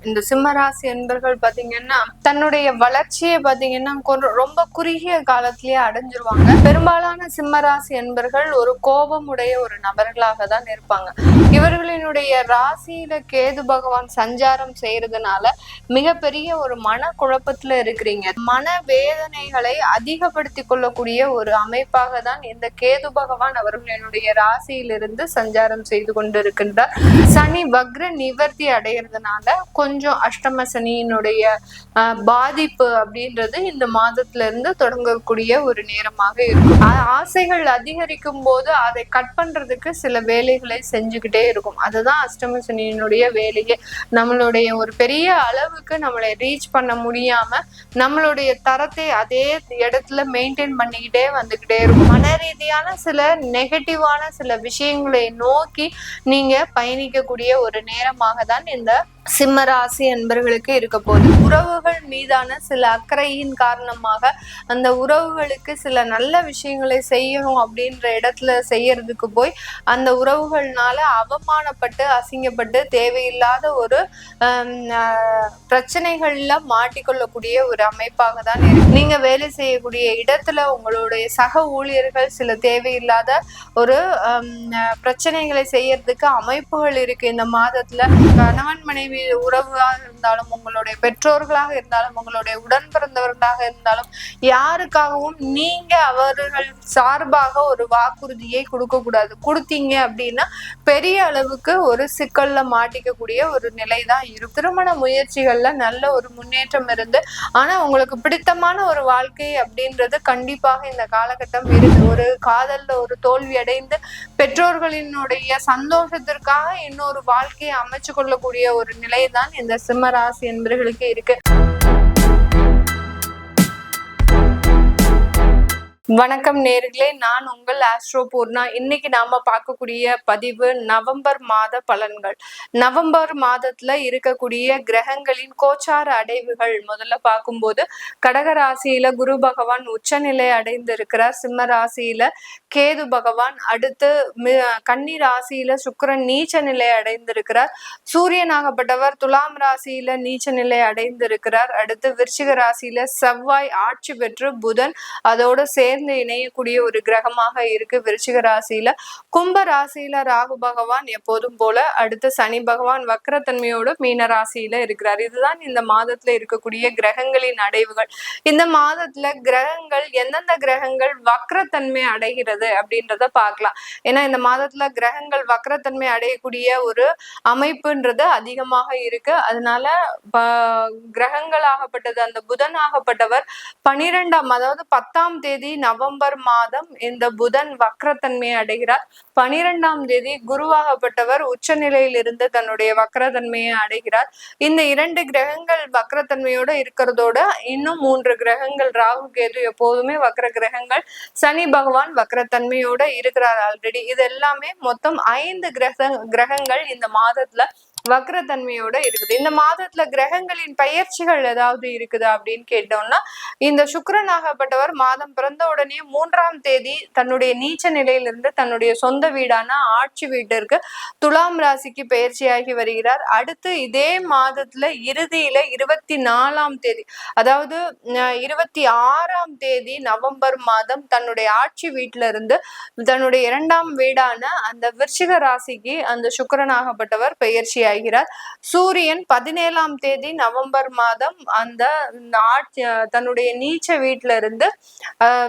இந்த சிம்மராசி என்பர்கள் பாத்தீங்கன்னா தன்னுடைய வளர்ச்சியை பாத்தீங்கன்னா ரொம்ப குறுகிய காலத்திலேயே அடைஞ்சிருவாங்க. பெரும்பாலான சிம்மராசி என்பர்கள் ஒரு கோபமுடைய ஒரு நபர்களாக தான் இருப்பாங்க. இவர்களினுடைய ராசியில கேது பகவான் சஞ்சாரம் செய்யறதுனால மிகப்பெரிய ஒரு மன குழப்பத்துல இருக்கிறீங்க. மன வேதனைகளை அதிகப்படுத்தி கொள்ளக்கூடிய ஒரு அமைப்பாக தான் இந்த கேது பகவான் அவர்களினுடைய ராசியிலிருந்து சஞ்சாரம் செய்து கொண்டிருக்கின்றார். சனி வக்ர நிவர்த்தி அடைகிறதுனால கொஞ்சம் அஷ்டம சனியினுடைய பாதிப்பு அப்படின்றது இந்த மாதத்துல இருந்து தொடங்கக்கூடிய ஒரு நேரமாக இருக்கும். ஆசைகள் அதிகரிக்கும் போது அதை கட் பண்றதுக்கு சில வேலைகளை செஞ்சுக்கிட்டே இருக்கும். அதுதான் அஷ்டம சனியினுடைய வேலையே. நம்மளுடைய ஒரு பெரிய அளவுக்கு நம்மளை ரீச் பண்ண முடியாம நம்மளுடைய தரத்தை அதே இடத்துல மெயின்டைன் பண்ணிக்கிட்டே வந்துகிட்டே இருக்கும். மன ரீதியான சில நெகட்டிவான சில விஷயங்களை நோக்கி நீங்க பயணிக்கக்கூடிய ஒரு நேரமாக தான் இந்த சிம்ம ராசி என்பர்களுக்கு இருக்க போகுது. உறவுகள் மீதான சில அக்கறையின் காரணமாக அந்த உறவுகளுக்கு சில நல்ல விஷயங்களை செய்யணும் அப்படின்ற இடத்துல செய்யறதுக்கு போய் அந்த உறவுகள்னால அவமானப்பட்டு அசிங்கப்பட்டு தேவையில்லாத ஒரு பிரச்சனைகள்ல மாட்டிக்கொள்ளக்கூடிய ஒரு அமைப்பாக தான் இருக்கு. நீங்க வேலை செய்யக்கூடிய இடத்துல உங்களுடைய சக ஊழியர்கள் சில தேவையில்லாத ஒரு பிரச்சனைகளை செய்யறதுக்கு அமைப்புகள் இருக்கு. இந்த மாதத்துல கணவன் மனைவி உறவாக இருந்தாலும், உங்களுடைய பெற்றோர்களாக இருந்தாலும், உங்களுடைய உடன் பிறந்தவர்களாக இருந்தாலும், யாருக்காகவும் நீங்க அவர்கள் சார்பாக ஒரு வாக்குறுதியை கொடுக்க கூடாது. கொடுத்தீங்க அப்படின்னா பெரிய அளவுக்கு ஒரு சிக்கல்ல மாட்டிக்கக்கூடிய ஒரு நிலை தான் இருக்கும். திருமண முயற்சிகள்ல நல்ல ஒரு முன்னேற்றம் இருந்து ஆனா உங்களுக்கு பிடித்தமான ஒரு வாழ்க்கை அப்படின்றது கண்டிப்பாக இந்த காலகட்டம் இருக்கு. ஒரு காதல்ல ஒரு தோல்வி அடைந்து பெற்றோர்களினுடைய சந்தோஷத்திற்காக இன்னொரு வாழ்க்கையை அமைச்சு கொள்ளக்கூடிய ஒரு நிலைதான் இந்த சிம்ம ராசி என்பவர்களுக்கு இருக்கு. வணக்கம் நேர்களே, நான் உங்கள் ஆஸ்ட்ரோ பூர்ணா. இன்னைக்கு நாம பார்க்கக்கூடிய பதிவு நவம்பர் மாத பலன்கள். நவம்பர் மாதத்துல இருக்கக்கூடிய கிரகங்களின் கோச்சார அடைவுகள் முதல்ல பார்க்கும்போது கடக ராசியில குரு பகவான் உச்சநிலை அடைந்து இருக்கிறார். சிம்ம ராசியில கேது பகவான், அடுத்து கன்னி ராசியில சுக்கிரன் நீச்ச நிலை அடைந்திருக்கிறார். சூரியனாகப்பட்டவர் துலாம் ராசியில நீச்ச நிலை அடைந்திருக்கிறார். அடுத்து விருச்சிக ராசியில செவ்வாய் ஆட்சி பெற்று புதன் அதோட சேர்ந்து இணையக்கூடிய ஒரு கிரகமாக இருக்கு விருச்சிக ராசியில. கும்ப ராசியில ராகு பகவான் எப்போதும் போல, அடுத்து சனி பகவான் வக்ரத்தன்மையோடு மீன ராசியில இருக்கிறார். இதுதான் இந்த மாதத்துல இருக்கக்கூடிய கிரகங்களின் அடைவுகள். இந்த மாதத்துல கிரகங்கள் எந்தெந்த கிரகங்கள் வக்ரத்தன்மை அடைகிறது அப்படின்றத பார்க்கலாம். ஏன்னா இந்த மாதத்துல கிரகங்கள் வக்ரத்தன்மை அடையக்கூடிய ஒரு அமைப்புன்றது அதிகமாக இருக்கு. அதனால கிரகங்களாகப்பட்டது அந்த புதன் ஆகப்பட்டவர் 12ஆம் அதாவது 10ஆம் தேதி நவம்பர் மாதம் இந்த புதன் வக்ரத்தன்மையை அடைகிறார். 12ஆம் தேதி குருவாகப்பட்டவர் உச்சநிலையில் இருந்து தன்னுடைய வக்ரத்தன்மையை அடைகிறார். இந்த 2 கிரகங்கள் வக்ரத்தன்மையோட இருக்கிறதோட இன்னும் 3 கிரகங்கள் ராகு கேது எப்போதுமே வக்ர கிரகங்கள், சனி பகவான் வக்ரத்தன்மையோட இருக்கிறார் ஆல்ரெடி. இது எல்லாமே மொத்தம் 5 கிரகங்கள் இந்த மாதத்துல வக்ரத்தன்மையோட இருக்குது. இந்த மாதத்துல கிரகங்களின் பயிற்சிகள் ஏதாவது இருக்குதா அப்படின்னு கேட்டோம்னா, இந்த சுக்கிரனாகப்பட்டவர் மாதம் பிறந்த உடனே 3ஆம் தேதி தன்னுடைய நீச்ச நிலையிலிருந்து தன்னுடைய சொந்த வீடான ஆட்சி வீட்டிற்கு துலாம் ராசிக்கு பயிற்சியாகி வருகிறார். அடுத்து இதே மாதத்துல இறுதியில 24ஆம் தேதி அதாவது 26ஆம் தேதி நவம்பர் மாதம் தன்னுடைய ஆட்சி வீட்டுல இருந்து தன்னுடைய 2ஆம் வீடான அந்த விருச்சிக ராசிக்கு அந்த சுக்கிரனாகப்பட்டவர் பயிற்சியாகிறார். சூரியன் 17ஆம் தேதி நவம்பர் மாதம் அந்த தன்னுடைய நீச்ச வீட்டுல இருந்து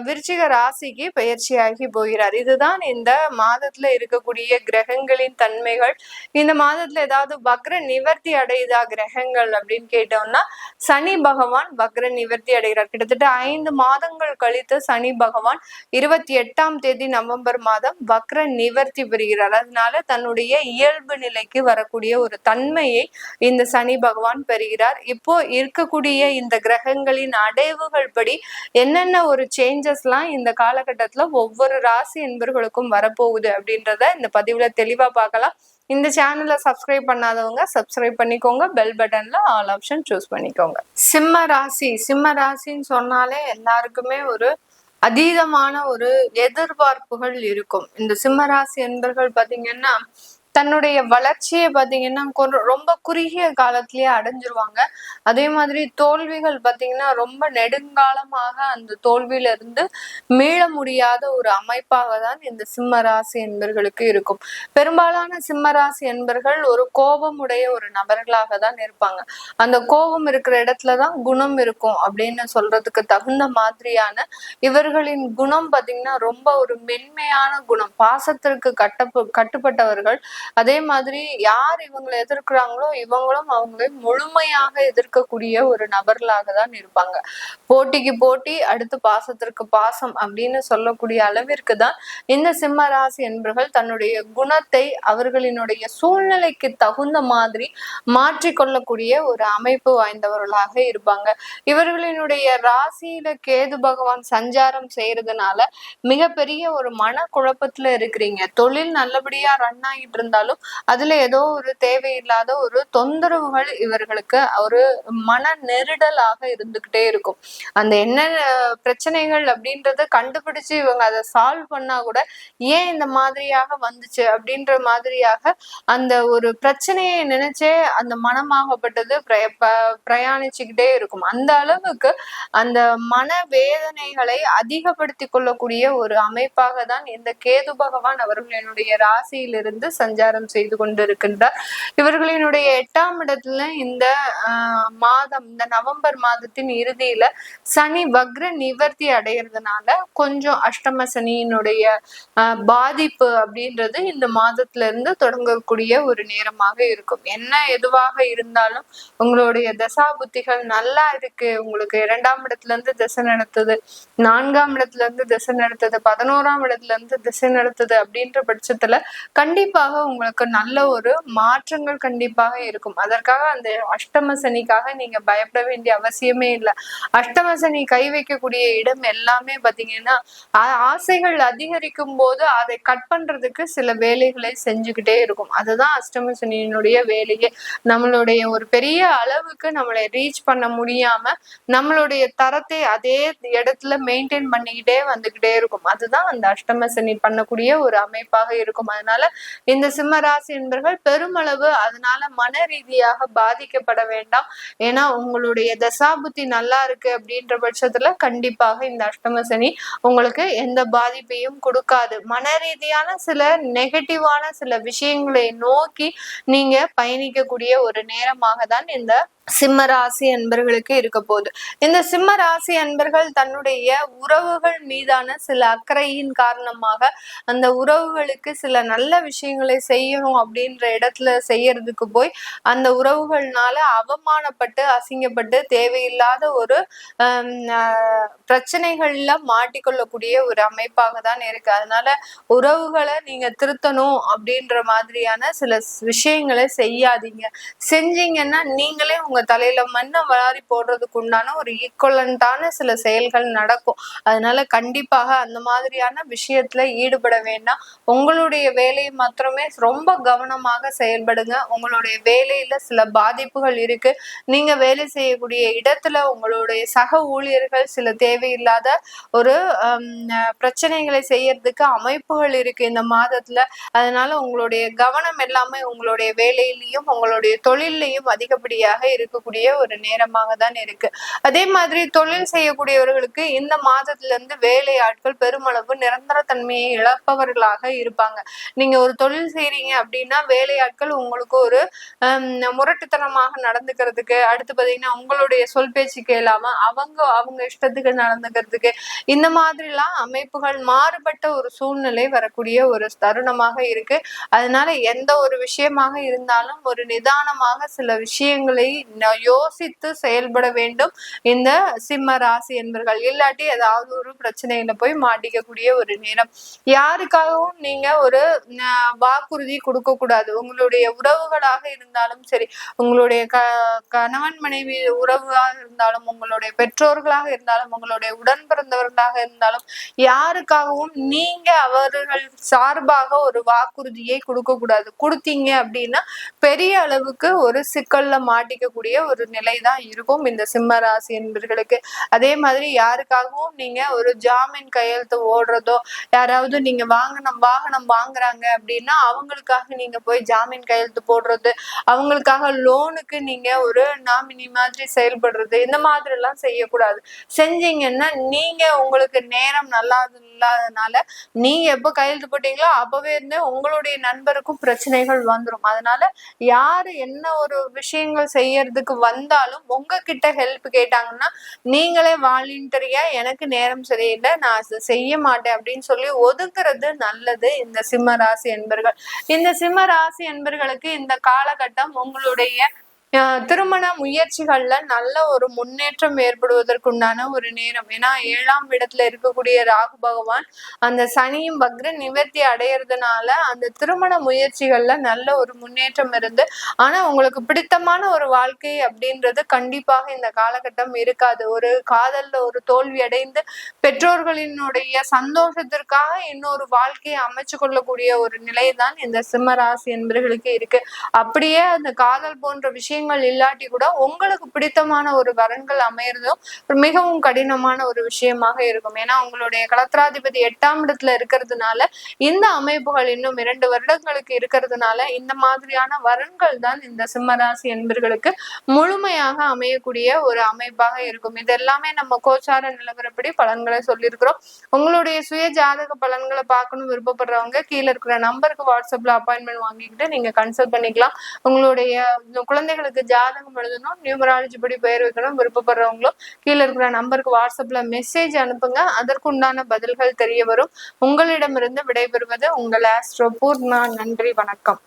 விருச்சிக ராசிக்கு பயிற்சியாகி போகிறார். இதுதான் இந்த மாதத்துல இருக்கக்கூடிய கிரகங்களின் தன்மைகள். இந்த மாதத்துல ஏதாவது வக்ர நிவர்த்தி அடையுதா கிரகங்கள் அப்படின்னு கேட்டோம்னா, சனி பகவான் வக்ர நிவர்த்தி அடைகிறார். கிட்டத்தட்ட 5 மாதங்கள் கழித்து சனி பகவான் 28ஆம் தேதி நவம்பர் மாதம் வக்ர நிவர்த்தி பெறுகிறார். அதனால தன்னுடைய இயல்பு நிலைக்கு வரக்கூடிய ஒரு தன்மையை இந்த சனி பகவான் பெறுகிறார். இப்போ இருக்கக்கூடிய இந்த கிரகங்களின் அடைவுகள் படி என்னென்ன ஒரு சேஞ்சஸ் எல்லாம் இந்த காலகட்டத்துல ஒவ்வொரு ராசி என்பவர்களுக்கும் வரப்போகுது அப்படின்றத இந்த பதிவுல தெளிவா பார்க்கலாம். இந்த சேனலை சப்ஸ்கிரைப் பண்ணாதவங்க சப்ஸ்கிரைப் பண்ணிக்கோங்க. பெல் பட்டன்ல ஆல் ஆப்ஷன் சூஸ் பண்ணிக்கோங்க. சிம்ம ராசின்னு சொன்னாலே எல்லாருக்குமே ஒரு அதீதமான ஒரு எதிர்பார்ப்புகள் இருக்கும். இந்த சிம்ம ராசி என்பர்கள் பாத்தீங்கன்னா தன்னுடைய வளர்ச்சியை பாத்தீங்கன்னா ரொம்ப குறுகிய காலத்திலேயே அடைஞ்சிருவாங்க. அதே மாதிரி தோல்விகள் பாத்தீங்கன்னா ரொம்ப நெடுங்காலமாக அந்த தோல்வியில இருந்து மீள முடியாத ஒரு அமைப்பாக தான் இந்த சிம்ம ராசி என்பர்களுக்கு இருக்கும். பெரும்பாலான சிம்ம ராசி என்பர்கள் ஒரு கோபமுடைய ஒரு நபர்களாக தான் இருப்பாங்க. அந்த கோபம் இருக்கிற இடத்துலதான் குணம் இருக்கும் அப்படின்னு சொல்றதுக்கு தகுந்த மாதிரியான இவர்களின் குணம் பாத்தீங்கன்னா ரொம்ப ஒரு மென்மையான குணம், பாசத்திற்கு கட்டுப்பட்டவர்கள். அதே மாதிரி யார் இவங்களை எதிர்க்கிறாங்களோ இவங்களும் அவங்களை முழுமையாக எதிர்க்கக்கூடிய ஒரு நபர்களாக தான் இருப்பாங்க. போட்டிக்கு போட்டி, அடுத்து பாசத்திற்கு பாசம் அப்படின்னு சொல்லக்கூடிய அளவிற்கு தான் இந்த சிம்ம ராசி என்பவர்கள் தன்னுடைய குணத்தை அவர்களினுடைய சூழ்நிலைக்கு தகுந்த மாதிரி மாற்றிக்கொள்ளக்கூடிய ஒரு அமைப்பு வாய்ந்தவர்களாக இருப்பாங்க. இவர்களினுடைய ராசியில கேது பகவான் சஞ்சாரம் செய்யறதுனால மிகப்பெரிய ஒரு மன குழப்பத்துல இருக்கிறீங்க. தொழில் நல்லபடியா ரன் ஆகிட்டு இருந்தாலும் அதுல ஏதோ ஒரு தேவையில்லாத ஒரு தொந்தரவுகள் இவர்களுக்கு ஒரு மன நெருடலாக இருந்துகிட்டே இருக்கும். அந்த என்ன பிரச்சனைகள் அப்படின்றத கண்டுபிடிச்சு இவங்க அதை சால்வ் பண்ணா கூட ஏன் இந்த மாதிரியாக வந்துச்சு அப்படின்ற மாதிரியாக அந்த ஒரு பிரச்சனையை நினைச்சே அந்த மனமாகப்பட்டது பிரயாணிச்சுக்கிட்டே இருக்கும். அந்த அளவுக்கு அந்த மன வேதனைகளை அதிகப்படுத்தி கொள்ளக்கூடிய ஒரு அமைப்பாக தான் இந்த கேது பகவான் அவர்களினுடைய ராசியிலிருந்து சஞ்சாரம் செய்து கொண்டிருக்கின்றார். இவர்களினுடைய 8ஆம் இடத்துல இந்த மாதம், இந்த நவம்பர் மாதத்தின் இறுதியில சனி வக்ர நிவர்த்தி அடைகிறதுனால கொஞ்சம் அஷ்டம சனியினுடைய பாதிப்பு அப்படின்றது இந்த மாதத்துல இருந்து தொடங்கக்கூடிய ஒரு நேரமாக இருக்கும். என்ன எதுவாக இருந்தாலும் உங்களுடைய தசா புத்திகள் நல்லா இருக்கு, உங்களுக்கு 2ஆம் இடத்துல இருந்து திசை நடத்துது, 4ஆம் இடத்துல இருந்து திசை நடத்துது, 11ஆம் இடத்துல இருந்து திசை நடத்துது அப்படின்ற பட்சத்துல கண்டிப்பாக உங்களுக்கு நல்ல ஒரு மாற்றங்கள் கண்டிப்பாக இருக்கும். அதற்காக அந்த அஷ்டம சனிக்காக நீங்க பயப்பட வேண்டிய அவசியமே இல்லை. அஷ்டம சனி கை வைக்கக்கூடிய இடம் எல்லாமே பாத்தீங்கன்னா ஆசைகள் அதிகரிக்கும் போது அதை கட் பண்றதுக்கு சில வேலைகளை செஞ்சுக்கிட்டே இருக்கும். அதுதான் அஷ்டம சனியினுடைய வேலையே. நம்மளுடைய ஒரு பெரிய அளவுக்கு நம்மளை ரீச் பண்ண முடியாம நம்மளுடைய தரத்தை அதே இடத்துல மெயின்டைன் பண்ணிக்கிட்டே வந்துகிட்டே இருக்கும். அதுதான் அந்த அஷ்டம சனி பண்ணக்கூடிய ஒரு அமைப்பாக இருக்கும். அதனால இந்த சிம்ம ராசி என்பர்கள் பெருமளவு அதனால மன ரீதியாக பாதிக்கப்பட வேண்டாம். ஏன்னா உங்களுடைய தசாபுத்தி நல்லா இருக்கு அப்படின்ற பட்சத்துல கண்டிப்பாக இந்த அஷ்டம சனி உங்களுக்கு எந்த பாதிப்பையும் கொடுக்காது. மன ரீதியான சில நெகட்டிவான சில விஷயங்களை நோக்கி நீங்க பயணிக்கக்கூடிய ஒரு நேரமாக தான் இந்த சிம்ம ராசி அன்பர்களுக்கு இருக்க போகுது. இந்த சிம்ம ராசி அன்பர்கள் தன்னுடைய உறவுகள் மீதான சில அக்கறையின் காரணமாக அந்த உறவுகளுக்கு சில நல்ல விஷயங்களை செய்யணும் அப்படின்ற இடத்துல செய்யறதுக்கு போய் அந்த உறவுகள்னால அவமானப்பட்டு அசிங்கப்பட்டு தேவையில்லாத ஒரு பிரச்சனைகள்ல மாட்டிக்கொள்ளக்கூடிய ஒரு அமைப்பாக தான் இருக்கு. அதனால உறவுகளை நீங்க திருத்தணும் அப்படின்ற மாதிரியான சில விஷயங்களை செய்யாதீங்க. செஞ்சீங்கன்னா நீங்களே உங்க தலையில மண்ணை வாரி போடுறதுக்கு உண்டான ஒரு ஈக்குவலண்டான சில செயல்கள் நடக்கும். அதனால கண்டிப்பாக அந்த மாதிரியான விஷயத்துல ஈடுபட வேண்டாம். உங்களுடைய வேலையை மாத்திரமே ரொம்ப கவனமாக செயல்படுங்க. உங்களுடைய வேலையில சில பாதிப்புகள் இருக்கு. நீங்க வேலை செய்யக்கூடிய இடத்துல உங்களுடைய சக ஊழியர்கள் சில தேவையில்லாத ஒரு பிரச்சனைகளை செய்யறதுக்கு அமைப்புகள் இருக்கு இந்த மாதத்துல. அதனால உங்களுடைய கவனம் எல்லாமே உங்களுடைய வேலையிலையும் உங்களுடைய தொழிலையும் அதிகப்படியாக இருக்கக்கூடிய ஒரு நேரமாக தான் இருக்கு. அதே மாதிரி தொழில் செய்யக்கூடியவர்களுக்கு இந்த மாதத்துல இருந்து வேலை ஆட்கள் பெருமளவு நிரந்தர தன்மையை இழப்பவர்களாக இருப்பாங்க. நீங்க ஒரு தொழில் செய்றீங்க அப்படின்னா வேலையாட்கள் உங்களுக்கு ஒரு முரட்டுத்தனமாக நடந்துக்கிறதுக்கு, அடுத்து பாத்தீங்கன்னா உங்களுடைய சொல் பேச்சு கேளாம அவங்க இஷ்டத்துக்கு நடந்துக்கிறதுக்கு, இந்த மாதிரி எல்லாம் அமைப்புகள் மாறுபட்ட ஒரு சூழ்நிலை வரக்கூடிய ஒரு தருணமாக இருக்கு. அதனால எந்த ஒரு விஷயமாக இருந்தாலும் ஒரு நிதானமாக சில விஷயங்களை யோசித்து செயல்பட வேண்டும் இந்த சிம்ம ராசி என்பர்கள். இல்லாட்டி ஏதாவது ஒரு பிரச்சனையில போய் மாட்டிக்கக்கூடிய ஒரு நேரம். யாருக்காகவும் நீங்க ஒரு வாக்குறுதி கொடுக்க கூடாது. உங்களுடைய உறவுகளாக இருந்தாலும் சரி, உங்களுடைய கணவன் மனைவி உறவுகளாக இருந்தாலும், உங்களுடைய பெற்றோர்களாக இருந்தாலும், உங்களுடைய உடன் பிறந்தவர்களாக இருந்தாலும், யாருக்காகவும் நீங்க அவர்கள் சார்பாக ஒரு வாக்குறுதியை கொடுக்க கூடாது. கொடுத்தீங்க அப்படின்னா பெரிய அளவுக்கு ஒரு சிக்கல்ல மாட்டிக்கக்கூடிய ஒரு நிலைதான் இருக்கும் இந்த சிம்ம ராசி என்பர்களுக்கு. அதே மாதிரி யாருக்காகவும் நீங்க ஒரு ஜாமீன் கையெழுத்து ஓடுறதோ, யாராவது நீங்க வாகனம் வாங்குறாங்க அப்படின்னா அவங்க அவங்களுக்காக நீங்க போய் ஜாமீன் கையெழுத்து போடுறது, அவங்களுக்காக லோனுக்கு நீங்க ஒரு நாமினி மாதிரி செயல்படுறது, இந்த மாதிரி எல்லாம் செய்யக்கூடாது. செஞ்சீங்கன்னா நீங்க உங்களுக்கு நேரம் நல்லா இல்லாதனால நீங்க எப்ப கையெழுத்து போட்டீங்களோ அப்பவே இருந்து உங்களுடைய நண்பருக்கும் பிரச்சனைகள் வந்துடும். அதனால யாரு என்ன ஒரு விஷயங்கள் செய்யறதுக்கு வந்தாலும் உங்ககிட்ட ஹெல்ப் கேட்டாங்கன்னா நீங்களே வாலண்டரியா எனக்கு நேரம் சரியில்லை, நான் செய்ய மாட்டேன் அப்படின்னு சொல்லி ஒதுக்குறது நல்லது. இந்த சிம்ம ராசி என்பர்கள், இந்த சிம்ம ராசி என்பர்களுக்கு இந்த காலகட்டம் உங்களுடைய திருமண முயற்சிகள்ல நல்ல ஒரு முன்னேற்றம் ஏற்படுவதற்குண்டான ஒரு நேரம். ஏன்னா 7ஆம் இடத்துல இருக்கக்கூடிய ராகு பகவான் அந்த சனியும் வக்ர நிவர்த்தி அடையறதுனால அந்த திருமண முயற்சிகள்ல நல்ல ஒரு முன்னேற்றம் இருந்து, ஆனா உங்களுக்கு பிடித்தமான ஒரு வாழ்க்கை அப்படின்றது கண்டிப்பாக இந்த காலகட்டம் இருக்காது. ஒரு காதல்ல ஒரு தோல்வி அடைந்து பெற்றோர்களினுடைய சந்தோஷத்திற்காக இன்னொரு வாழ்க்கையை அமைச்சு கொள்ளக்கூடிய ஒரு நிலைதான் இந்த சிம்ம ராசி என்பர்களுக்கு இருக்கு. அப்படியே அந்த காதல் போன்ற விஷயங்கள் இல்லாட்டி கூட உங்களுக்கு பிடித்தமான ஒரு வரன்கள் அமையறதும் மிகவும் கடினமான ஒரு விஷயமாக இருக்கும். ஏன்னா உங்களுடைய களத்திராதிபதி 8ஆம் இடத்துல இருக்கிறதுனால இந்த அமைப்புகள் இன்னும் 2 வருடங்களுக்கு இருக்கிறதுனால இந்த மாதிரியான வரன்கள் தான் இந்த சிம்மராசி என்பர்களுக்கு முழுமையாக அமையக்கூடிய ஒரு அமைப்பாக இருக்கும். இது எல்லாமே நம்ம கோச்சார நிலவரப்படி பலன்களை சொல்லியிருக்கிறோம். உங்களுடைய சுய ஜாதக பலன்களை பார்க்கணும் விருப்பப்படுறவங்க கீழே இருக்கிற நம்பருக்கு வாட்ஸ்அப்ல அப்பாயின்மெண்ட் வாங்கிக்கிட்டு நீங்க கன்சல்ட் பண்ணிக்கலாம். உங்களுடைய குழந்தைகளுக்கு ஜாதகம் எழுதணும், நியூமராலஜி படி பெயர் வைக்கணும் விருப்பப்படுறவங்களும் கீழே இருக்கிற நம்பருக்கு வாட்ஸ்அப்ல மெசேஜ் அனுப்புங்க. அதற்குண்டான பதில்கள் தெரிய வரும். உங்களிடமிருந்து விடைபெறுவது உங்கள் ஆஸ்ட்ரோ பூர்ணா. நன்றி, வணக்கம்.